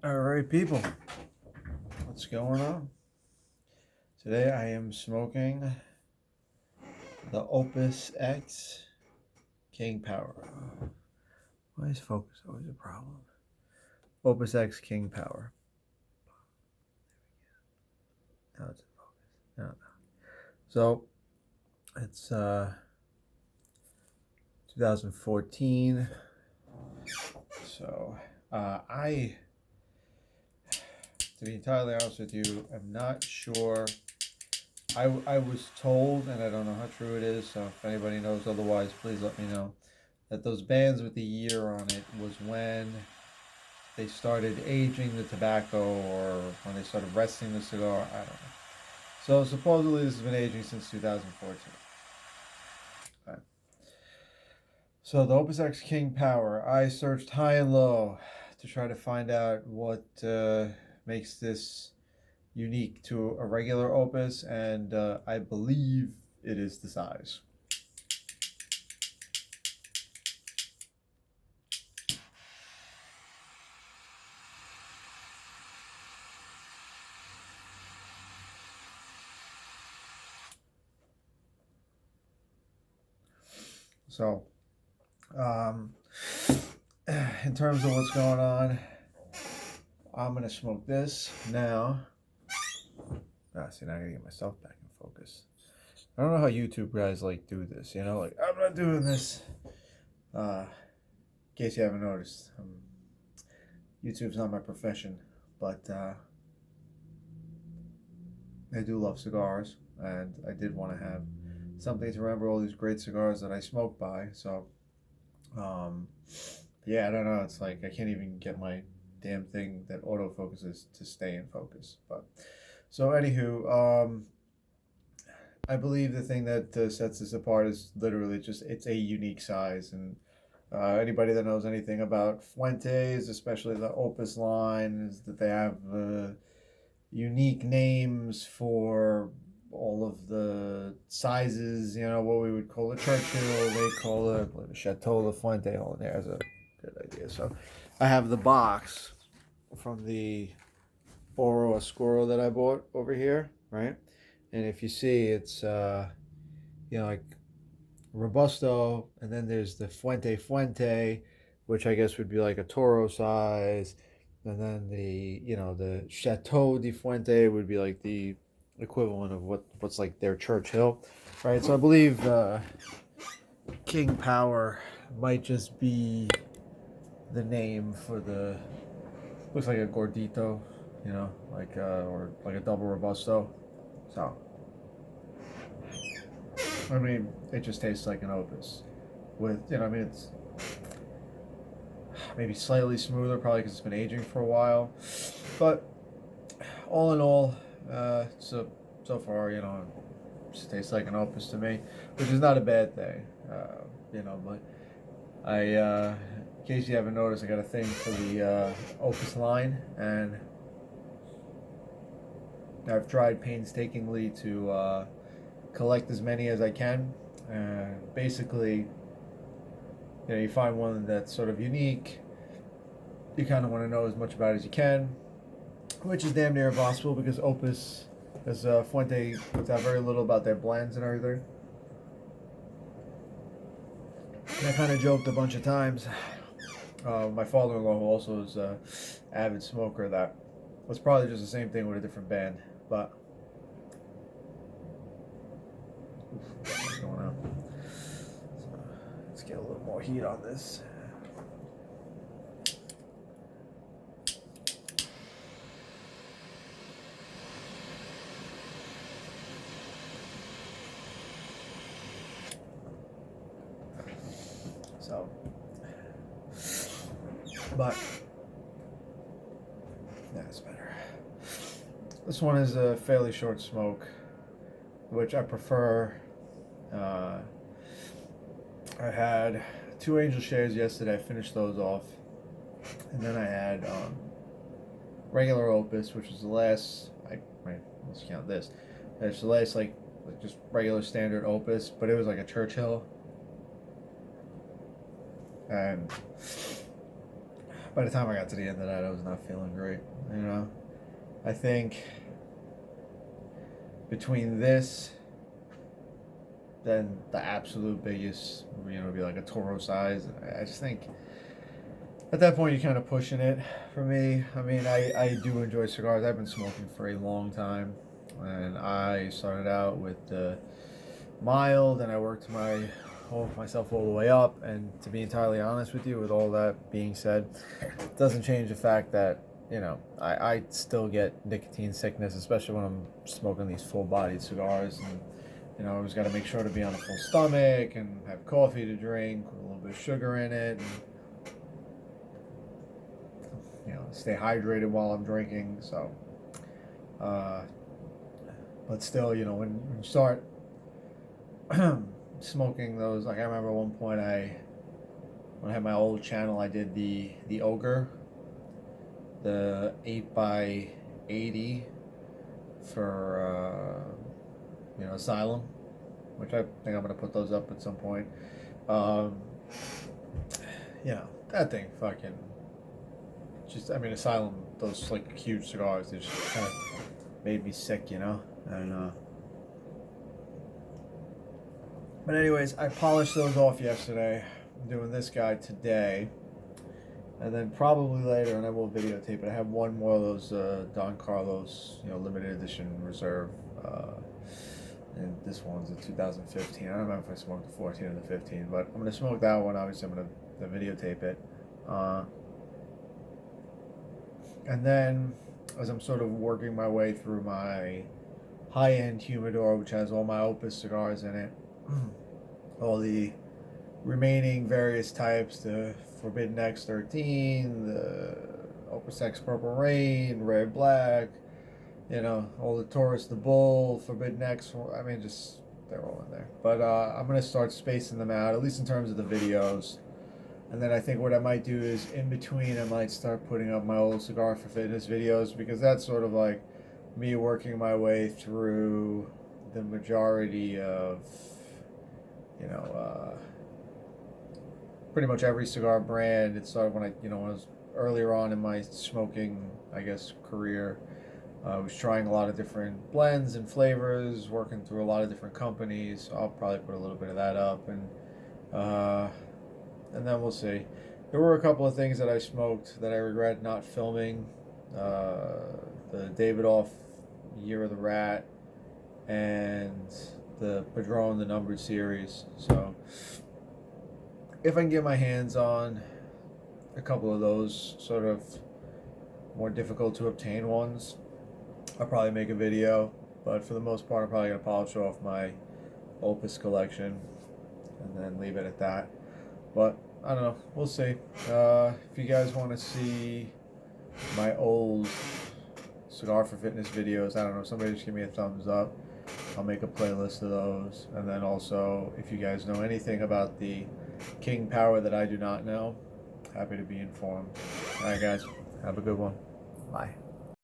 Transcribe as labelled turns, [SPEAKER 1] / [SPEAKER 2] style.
[SPEAKER 1] All right, people, what's going on? Today I am smoking the Opus X King Power. Why is focus always a problem? Opus X King Power. Now it's in focus. No. So it's 2014. So to be entirely honest with you, I'm not sure. I was told, and I don't know how true it is, so if anybody knows otherwise, please let me know, that those bands with the year on it was when they started aging the tobacco or when they started resting the cigar. I don't know. So supposedly this has been aging since 2014. Okay. So the Opus X King Power, I searched high and low to try to find out what makes this unique to a regular Opus, and I believe it is the size. So, in terms of what's going on, I'm gonna smoke this now. See, now I gotta get myself back in focus. I don't know how YouTube guys do this, like, I'm not doing this. In case you haven't noticed, YouTube's not my profession, but I do love cigars, and I did want to have something to remember all these great cigars that I smoke by. So, yeah, I don't know. It's like I can't even get my damn thing that autofocuses to stay in focus. But so, anywho, I believe the thing that sets this apart is literally just it's a unique size, and anybody that knows anything about Fuentes, especially the Opus line, is that they have unique names for all of the sizes. What we would call a Churchill, they call it a Chateau La Fuente. Oh, there's a good idea. So I have the box from the Oro Oscuro that I bought over here, right? And if you see, it's like Robusto, and then there's the Fuente, which I guess would be like a Toro size, and then the Chateau de Fuente would be like the equivalent of what's like their Churchill, right? So I believe King Power might just be the name for the, looks like a Gordito, or like a double Robusto. So I mean, it just tastes like an Opus with, it's maybe slightly smoother, probably because it's been aging for a while. But all in all, so far, it just tastes like an Opus to me, which is not a bad thing, but in case you haven't noticed, I got a thing for the Opus line, and I've tried painstakingly to collect as many as I can. Basically, you find one that's sort of unique. You kind of want to know as much about it as you can, which is damn near impossible because Opus, as Fuente, puts out very little about their blends and everything. And I kind of joked a bunch of times. My father-in-law, who also is an avid smoker, that was probably just the same thing with a different band, but. What's going on? So, let's get a little more heat on this. So, but that's better. This one is a fairly short smoke, which I prefer. I had 2 Angel Shares yesterday. I finished those off, and then I had regular Opus, which was the last. Let's count this. It's the last like just regular standard Opus, but it was like a Churchill. And by the time I got to the end of that, I was not feeling great. You know, I think between this, then the absolute biggest, you know, would be like a Toro size. I just think at that point you're kind of pushing it for me. I mean, I do enjoy cigars. I've been smoking for a long time, and I started out with the mild, and I worked myself all the way up. And to be entirely honest with you, with all that being said, it doesn't change the fact that, you know, I still get nicotine sickness, especially when I'm smoking these full-bodied cigars. And you know, I always got to make sure to be on a full stomach and have coffee to drink with a little bit of sugar in it, and you know, stay hydrated while I'm drinking. So, but still, you know, when you start smoking those, like I remember at one point when I had my old channel, I did the Ogre, the 8x80 for you know, Asylum, which I think I'm gonna put those up at some point. You know, that thing fucking just, I mean, Asylum, those like huge cigars, they just kind of made me sick, you know. And but anyways, I polished those off yesterday. I'm doing this guy today, and then probably later, and I will videotape it. I have one more of those Don Carlos, you know, limited edition reserve. And this one's a 2015. I don't remember if I smoked the 14 or the 15, but I'm going to smoke that one. Obviously, I'm going to videotape it. And then, as I'm sort of working my way through my high-end humidor, which has all my Opus cigars in it, all the remaining various types, the Forbidden X13, the Opus X Purple Rain, Red Black, you know, all the Taurus, the Bull, Forbidden X, I mean, just, they're all in there. But I'm going to start spacing them out, at least in terms of the videos. And then I think what I might do is, in between, I might start putting up my old Cigar for Fitness videos, because that's sort of like me working my way through the majority of, you know, pretty much every cigar brand. It started when when I was earlier on in my smoking, I guess, career. I was trying a lot of different blends and flavors, working through a lot of different companies. So I'll probably put a little bit of that up, and then we'll see. There were a couple of things that I smoked that I regret not filming. The Davidoff Year of the Rat and the Padron, the numbered series. So if I can get my hands on a couple of those sort of more difficult to obtain ones, I'll probably make a video. But for the most part, I'm probably going to polish off my Opus collection and then leave it at that. But I don't know, we'll see. If you guys want to see my old Cigar for Fitness videos, I don't know, somebody just give me a thumbs up. I'll make a playlist of those. And then also, if you guys know anything about the King Power that I do not know, happy to be informed. Alright guys, have a good one. Bye.